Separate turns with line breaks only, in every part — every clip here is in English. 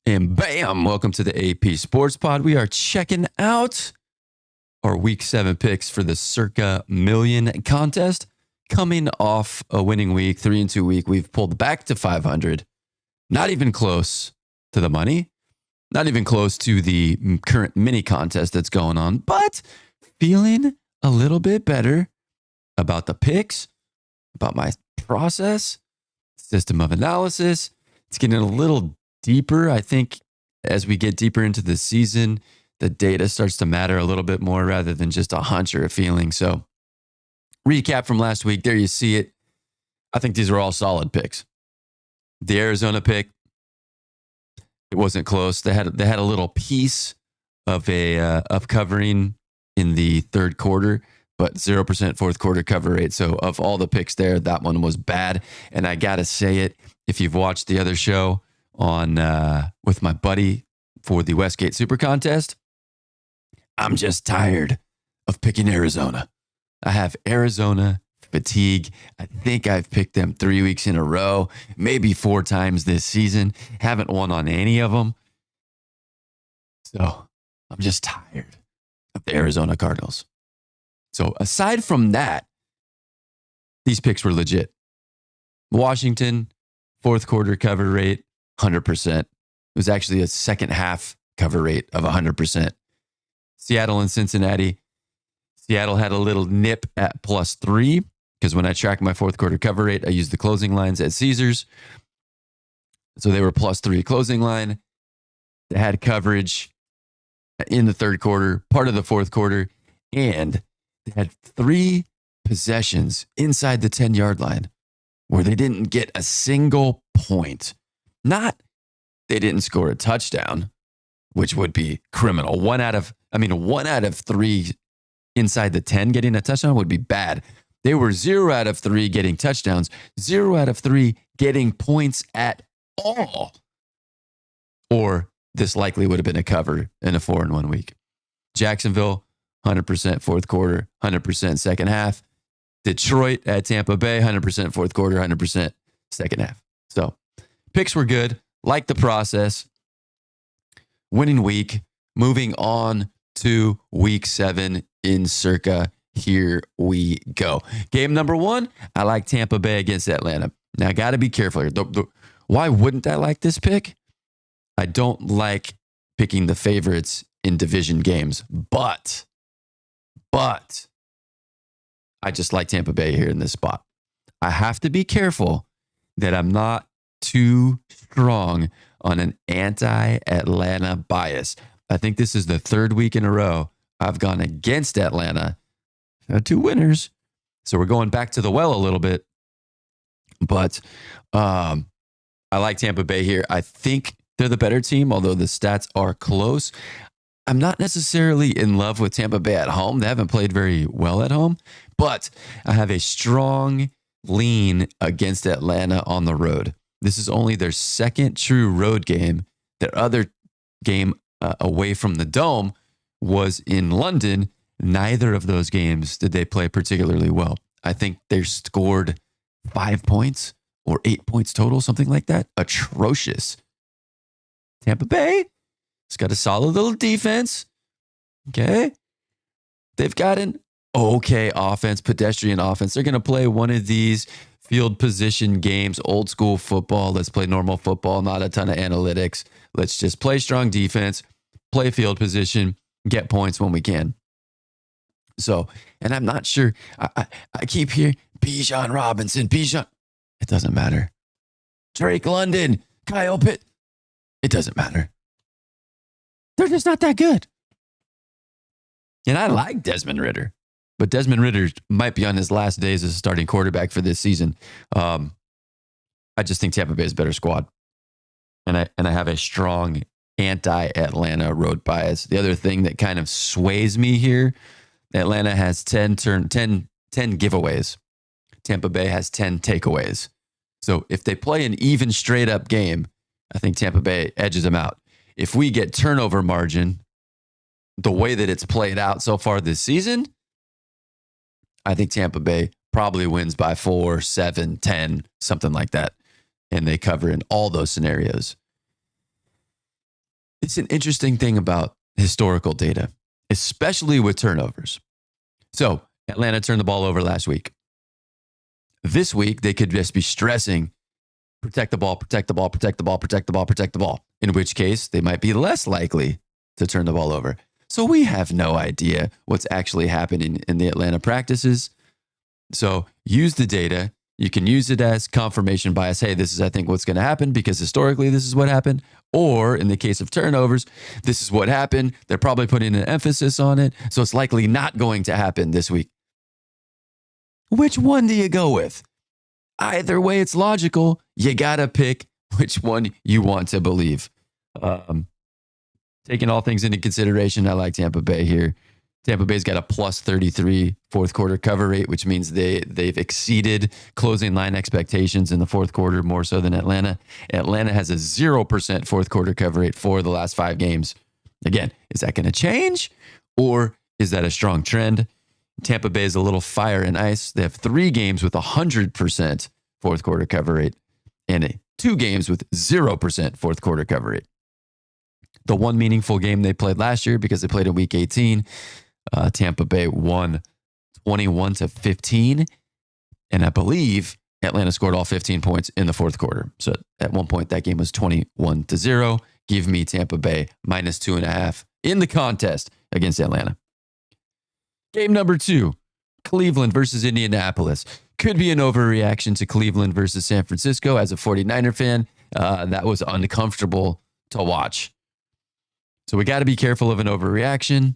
And bam, welcome to the AP Sports Pod. We are checking out our Week 7 picks for the Circa Million contest. Coming off a winning week, 3-2 week, we've pulled back to 500. Not even close to the money. Not even close to the current mini contest that's going on, but feeling a little bit better about the picks, about my process, system of analysis. It's getting a little deeper. I think as we get deeper into the season, the data starts to matter a little bit more rather than just a hunch or a feeling. So recap from last week. There you see it. I think these are all solid picks. The Arizona pick, it wasn't close. They had a little piece of of covering in the third quarter, but 0% fourth quarter cover rate. So of all the picks there, that one was bad. And I got to say it, if you've watched the other show on with my buddy for the Westgate Super Contest, I'm just tired of picking Arizona. I have Arizona fatigue. I think I've picked them 3 weeks in a row, maybe 4 times this season. Haven't won on any of them. So I'm just tired of the Arizona Cardinals. So aside from that, these picks were legit. Washington, fourth quarter cover rate, 100%. It was actually a second half cover rate of 100%. Seattle and Cincinnati. Seattle had a little nip at +3 because when I track my fourth quarter cover rate, I use the closing lines at Caesars. So they were +3 closing line. They had coverage in the third quarter, part of the fourth quarter, and they had 3 possessions inside the 10-yard line where they didn't get a single point. Not they didn't score a touchdown, which would be criminal. 1 out of 3 inside the 10 getting a touchdown would be bad. They were 0 out of 3 getting touchdowns, 0 out of 3 getting points at all. Or this likely would have been a cover in a 4-1 week. Jacksonville, 100% fourth quarter, 100% second half. Detroit at Tampa Bay, 100% fourth quarter, 100% second half. So picks were good. Like the process. Winning week. Moving on to week 7 in Circa. Here we go. Game number 1, I like Tampa Bay against Atlanta. Now, I got to be careful here. Why wouldn't I like this pick? I don't like picking the favorites in division games, but I just like Tampa Bay here in this spot. I have to be careful that I'm not too strong on an anti-Atlanta bias. I think this is the 3rd week in a row I've gone against Atlanta. I had 2 winners. So we're going back to the well a little bit. But I like Tampa Bay here. I think they're the better team, although the stats are close. I'm not necessarily in love with Tampa Bay at home. They haven't played very well at home. But I have a strong lean against Atlanta on the road. This is only their 2nd true road game. Their other game away from the Dome was in London. Neither of those games did they play particularly well. I think they scored 5 points or 8 points total, something like that. Atrocious. Tampa Bay, it's got a solid little defense. Okay. They've got an okay offense, pedestrian offense. They're going to play one of these field position games, old school football. Let's play normal football, not a ton of analytics. Let's just play strong defense, play field position, get points when we can. So, and I'm not sure. I keep hearing Bijan Robinson, Bijan. It doesn't matter. Drake London, Kyle Pitt. It doesn't matter. They're just not that good. And I like Desmond Ridder, but Desmond Ridder might be on his last days as a starting quarterback for this season. I just think Tampa Bay is a better squad. And I have a strong anti-Atlanta road bias. The other thing that kind of sways me here, Atlanta has 10 giveaways. Tampa Bay has 10 takeaways. So if they play an even straight up game, I think Tampa Bay edges them out. If we get turnover margin, the way that it's played out so far this season, I think Tampa Bay probably wins by 4, 7, 10, something like that. And they cover in all those scenarios. It's an interesting thing about historical data, especially with turnovers. So Atlanta turned the ball over last week. This week, they could just be stressing, protect the ball, protect the ball, protect the ball, protect the ball, protect the ball, in which case they might be less likely to turn the ball over. So we have no idea what's actually happening in the Atlanta practices. So use the data. You can use it as confirmation bias. Hey, this is, I think, what's going to happen because historically this is what happened. Or in the case of turnovers, this is what happened. They're probably putting an emphasis on it. So it's likely not going to happen this week. Which one do you go with? Either way, it's logical. You got to pick which one you want to believe. Taking all things into consideration, I like Tampa Bay here. Tampa Bay's got a plus 33 fourth quarter cover rate, which means they've exceeded closing line expectations in the fourth quarter more so than Atlanta. Atlanta has a 0% fourth quarter cover rate for the last 5 games. Again, is that going to change or is that a strong trend? Tampa Bay is a little fire and ice. They have 3 games with 100% fourth quarter cover rate and 2 games with 0% fourth quarter cover rate. The one meaningful game they played last year because they played in week 18, Tampa Bay won 21-15. And I believe Atlanta scored all 15 points in the fourth quarter. So at one point, that game was 21-0. Give me Tampa Bay minus 2.5 in the contest against Atlanta. Game number 2, Cleveland versus Indianapolis. Could be an overreaction to Cleveland versus San Francisco. As a 49er fan, that was uncomfortable to watch. So we got to be careful of an overreaction.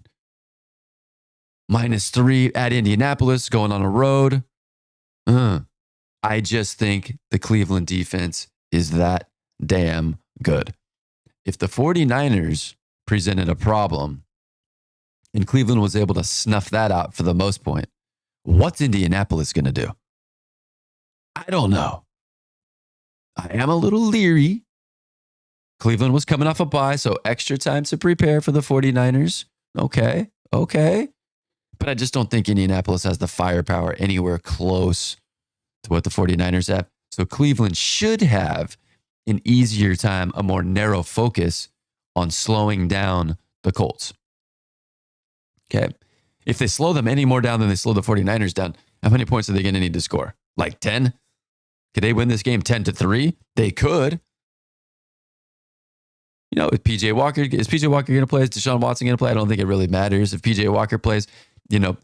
Minus 3 at Indianapolis, going on a road. I just think the Cleveland defense is that damn good. If the 49ers presented a problem and Cleveland was able to snuff that out for the most point, what's Indianapolis going to do? I don't know. I am a little leery. Cleveland was coming off a bye, so extra time to prepare for the 49ers. Okay. But I just don't think Indianapolis has the firepower anywhere close to what the 49ers have. So Cleveland should have an easier time, a more narrow focus on slowing down the Colts. Okay. If they slow them any more down than they slow the 49ers down, how many points are they going to need to score? Like 10? Could they win this game 10-3? They could. You know, is PJ Walker going to play? Is Deshaun Watson going to play? I don't think it really matters. If PJ Walker plays, you know,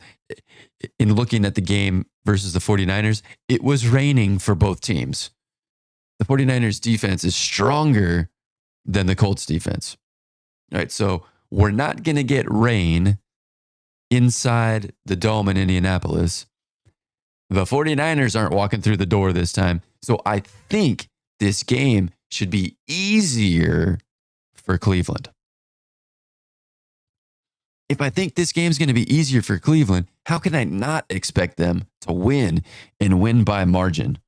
in looking at the game versus the 49ers, it was raining for both teams. The 49ers defense is stronger than the Colts defense. All right, so we're not going to get rain inside the dome in Indianapolis. The 49ers aren't walking through the door this time. So I think this game should be easier for Cleveland. If I think this game's going to be easier for Cleveland, how can I not expect them to win and win by margin?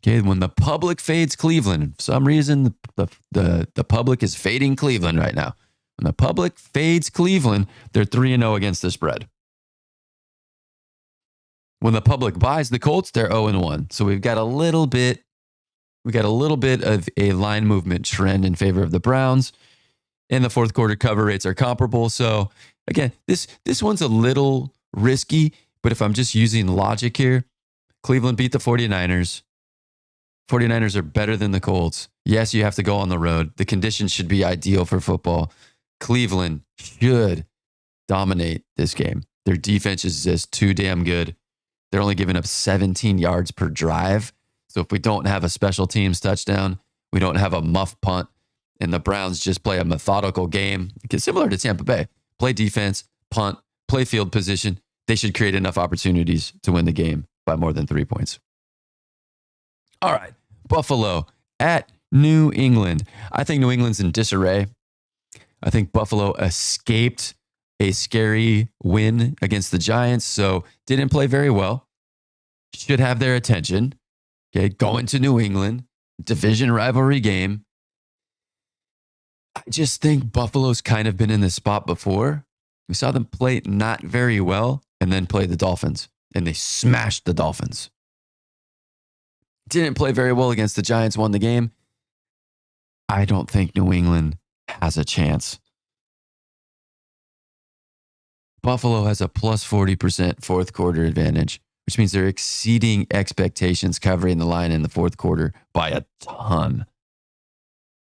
Okay, when the public fades Cleveland, for some reason the public is fading Cleveland right now. When the public fades Cleveland, they're 3-0 against the spread. When the public buys the Colts, they're 0-1. So we've got a little bit of a line movement trend in favor of the Browns. And the fourth quarter cover rates are comparable. So again, this one's a little risky, but if I'm just using logic here, Cleveland beat the 49ers. 49ers are better than the Colts. Yes, you have to go on the road. The conditions should be ideal for football. Cleveland should dominate this game. Their defense is just too damn good. They're only giving up 17 yards per drive. So if we don't have a special teams touchdown, we don't have a muff punt, and the Browns just play a methodical game, similar to Tampa Bay, play defense, punt, play field position, they should create enough opportunities to win the game by more than 3 points. All right, Buffalo at New England. I think New England's in disarray. I think Buffalo escaped a scary win against the Giants, so didn't play very well. Should have their attention. Okay, going to New England, division rivalry game. I just think Buffalo's kind of been in this spot before. We saw them play not very well and then play the Dolphins, and they smashed the Dolphins. Didn't play very well against the Giants, won the game. I don't think New England has a chance. Buffalo has a plus 40% fourth quarter advantage, which means they're exceeding expectations covering the line in the fourth quarter by a ton.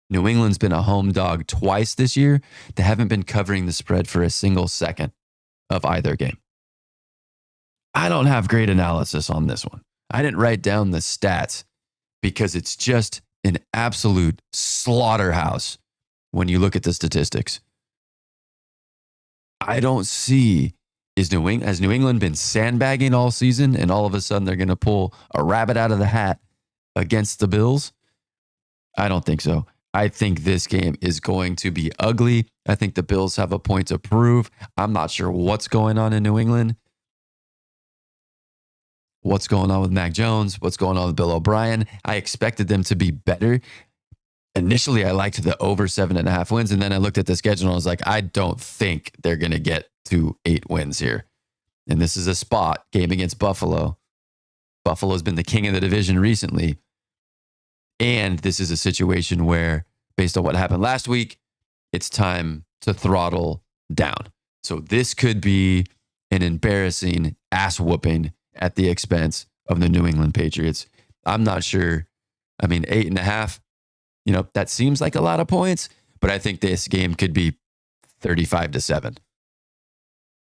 New England's been a home dog twice this year. They haven't been covering the spread for a single second of either game. I don't have great analysis on this one. I didn't write down the stats because it's just an absolute slaughterhouse when you look at the statistics. I don't see, has New England been sandbagging all season and all of a sudden they're going to pull a rabbit out of the hat against the Bills? I don't think so. I think this game is going to be ugly. I think the Bills have a point to prove. I'm not sure what's going on in New England. What's going on with Mac Jones? What's going on with Bill O'Brien? I expected them to be better. Initially, I liked the over 7.5 wins. And then I looked at the schedule and I was like, I don't think they're going to get to 8 wins here. And this is a spot game against Buffalo. Buffalo's been the king of the division recently. And this is a situation where, based on what happened last week, it's time to throttle down. So this could be an embarrassing ass whooping at the expense of the New England Patriots. I'm not sure. I mean, 8.5, that seems like a lot of points, but I think this game could be 35-7.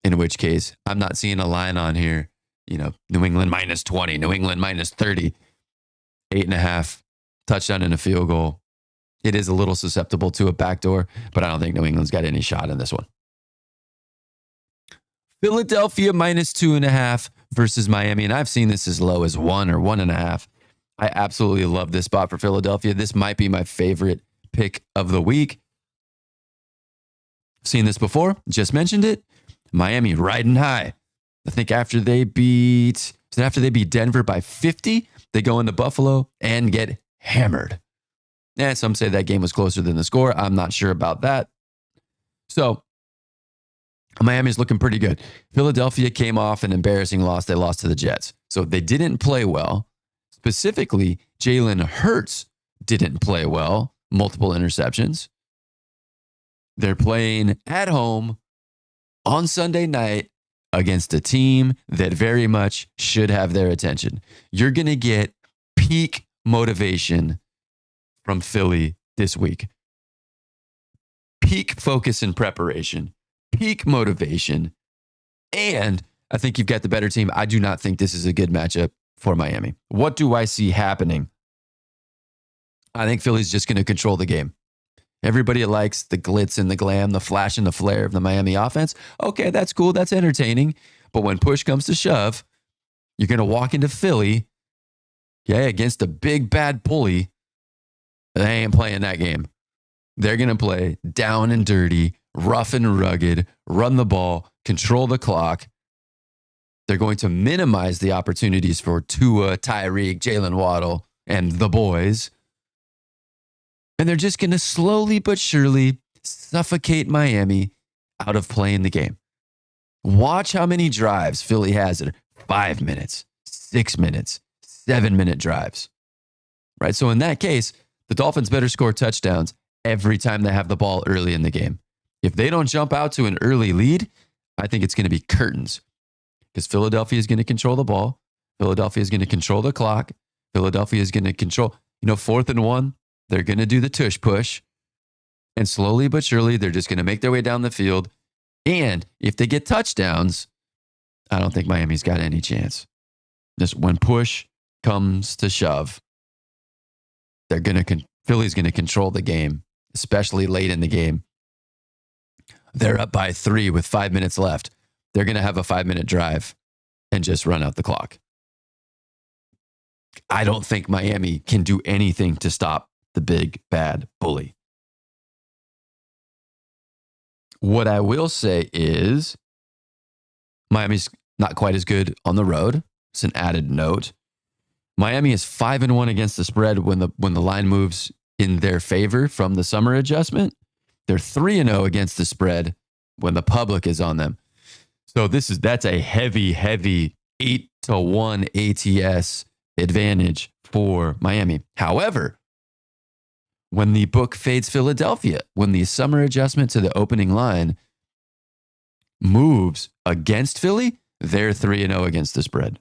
In which case, I'm not seeing a line on here, New England minus 20, New England minus 30, 8.5, touchdown and a field goal. It is a little susceptible to a backdoor, but I don't think New England's got any shot in this one. Philadelphia minus 2.5 versus Miami. And I've seen this as low as 1 or 1.5. I absolutely love this spot for Philadelphia. This might be my favorite pick of the week. Seen this before, just mentioned it. Miami riding high. I think after they beat Denver by 50, they go into Buffalo and get hammered. And some say that game was closer than the score. I'm not sure about that. So Miami's looking pretty good. Philadelphia came off an embarrassing loss. They lost to the Jets. So they didn't play well. Specifically, Jalen Hurts didn't play well. Multiple interceptions. They're playing at home on Sunday night against a team that very much should have their attention. You're going to get peak motivation from Philly this week. Peak focus and preparation. Peak motivation. And I think you've got the better team. I do not think this is a good matchup for Miami. What do I see happening? I think Philly's just going to control the game. Everybody likes the glitz and the glam, the flash and the flare of the Miami offense. Okay, that's cool. That's entertaining. But when push comes to shove, you're going to walk into Philly, against a big bad bully. They ain't playing that game. They're going to play down and dirty, rough and rugged, run the ball, control the clock. They're going to minimize the opportunities for Tua, Tyreek, Jalen Waddle, and the boys. And they're just going to slowly but surely suffocate Miami out of playing the game. Watch how many drives Philly has at 5 minutes, 6 minutes, 7-minute drives. Right? So in that case, the Dolphins better score touchdowns every time they have the ball early in the game. If they don't jump out to an early lead, I think it's going to be curtains. Because Philadelphia is going to control the ball. Philadelphia is going to control the clock. Philadelphia is going to control, 4th and 1. They're going to do the tush push. And slowly but surely, they're just going to make their way down the field. And if they get touchdowns, I don't think Miami's got any chance. Just when push comes to shove, Philly's going to control the game, especially late in the game. They're up by 3 with 5 minutes left. They're going to have a 5-minute drive and just run out the clock. I don't think Miami can do anything to stop the big bad bully. What I will say is Miami's not quite as good on the road. It's an added note. Miami is 5-1 against the spread when the line moves in their favor from the summer adjustment. They're 3-0 against the spread when the public is on them. So that's a heavy 8-1 ATS advantage for Miami. However, When the book fades Philadelphia, when the summer adjustment to the opening line moves against Philly, they're 3-0 against the spread.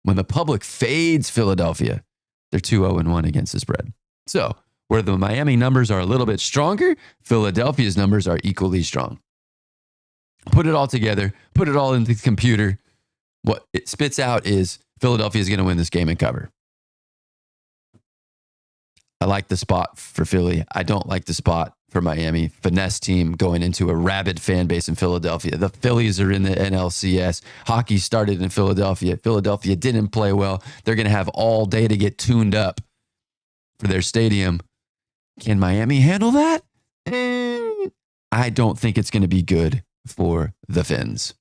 When the public fades Philadelphia, they're 2-0-1 against the spread. So where the Miami numbers are a little bit stronger, Philadelphia's numbers are equally strong. Put it all together, put it all into the computer. What it spits out is Philadelphia is going to win this game and cover. I like the spot for Philly. I don't like the spot for Miami. Finesse team going into a rabid fan base in Philadelphia. The Phillies are in the NLCS. Hockey started in Philadelphia. Philadelphia didn't play well. They're going to have all day to get tuned up for their stadium. Can Miami handle that? I don't think it's going to be good for the Finns.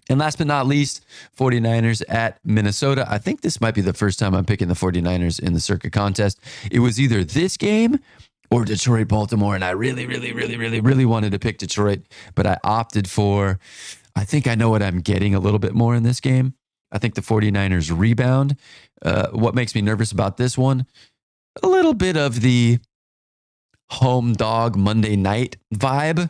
And last but not least, 49ers at Minnesota. I think this might be the first time I'm picking the 49ers in the Circa contest. It was either this game or Detroit-Baltimore, and I really wanted to pick Detroit, but I opted for, I think I know what I'm getting a little bit more in this game. I think the 49ers rebound. What makes me nervous about this one? A little bit of the home dog Monday night vibe.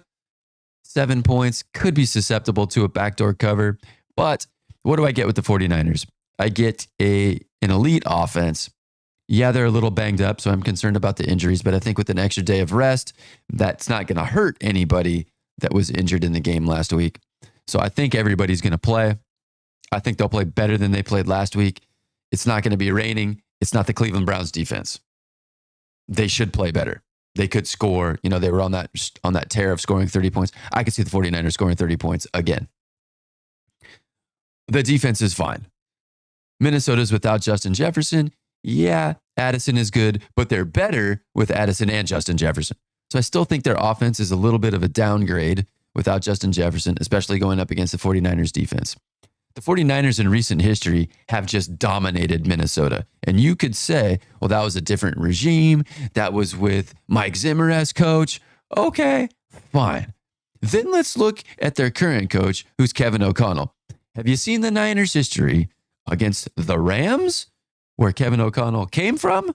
7 points could be susceptible to a backdoor cover. But what do I get with the 49ers? I get an elite offense. Yeah, they're a little banged up, so I'm concerned about the injuries. But I think with an extra day of rest, that's not going to hurt anybody that was injured in the game last week. So I think everybody's going to play. I think they'll play better than they played last week. It's not going to be raining. It's not the Cleveland Browns defense. They should play better. They could score. You know, they were on that tear of scoring 30 points. I could see the 49ers scoring 30 points again. The defense is fine. Minnesota's without Justin Jefferson. Yeah, Addison is good, but they're better with Addison and Justin Jefferson. So I still think their offense is a little bit of a downgrade without Justin Jefferson, especially going up against the 49ers defense. The 49ers in recent history have just dominated Minnesota. And you could say, well, that was a different regime. That was with Mike Zimmer as coach. Okay, fine. Then let's look at their current coach, who's Kevin O'Connell. Have you seen the Niners' history against the Rams, where Kevin O'Connell came from?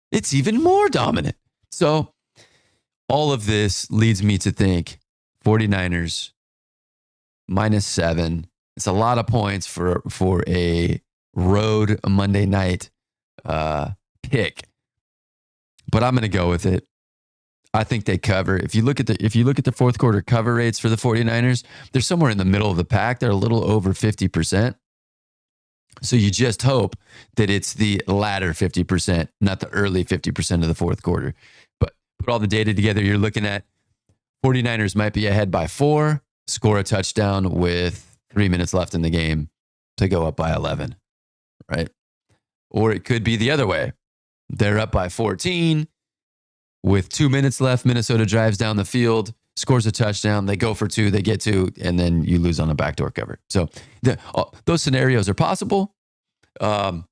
It's even more dominant. So all of this leads me to think 49ers -7. It's a lot of points for a road Monday night pick, but I'm going to go with it. I think they cover. If you look at the fourth quarter cover rates for the 49ers, they're somewhere in the middle of the pack. They're a little over 50%. So you just hope that it's the latter 50%, not the early 50% of the fourth quarter. But put all the data together, you're looking at 49ers might be ahead by 4. Score a touchdown with 3 minutes left in the game to go up by 11, right? Or it could be the other way. They're up by 14 with 2 minutes left. Minnesota drives down the field, scores a touchdown. They go for 2, they get 2, and then you lose on a backdoor cover. So those scenarios are possible. I'm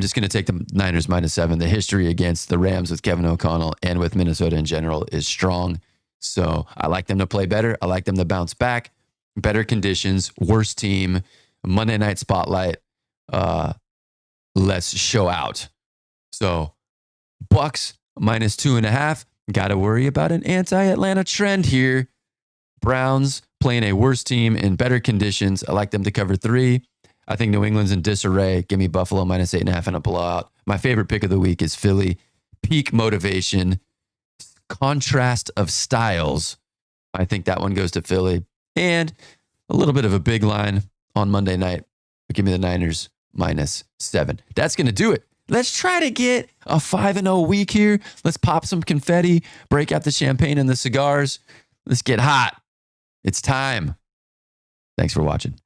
just going to take the Niners -7. The history against the Rams with Kevin O'Connell and with Minnesota in general is strong. So I like them to play better. I like them to bounce back. Better conditions, worse team, Monday night spotlight. Let's show out. So Bucks -2.5. Got to worry about an anti-Atlanta trend here. Browns playing a worse team in better conditions. I like them to cover 3. I think New England's in disarray. Give me Buffalo -8.5 and a blowout. My favorite pick of the week is Philly. Peak motivation. Contrast of styles. I think that one goes to Philly. And a little bit of a big line on Monday night. But give me the Niners -7. That's going to do it. Let's try to get a 5-0 week here. Let's pop some confetti, break out the champagne and the cigars. Let's get hot. It's time. Thanks for watching.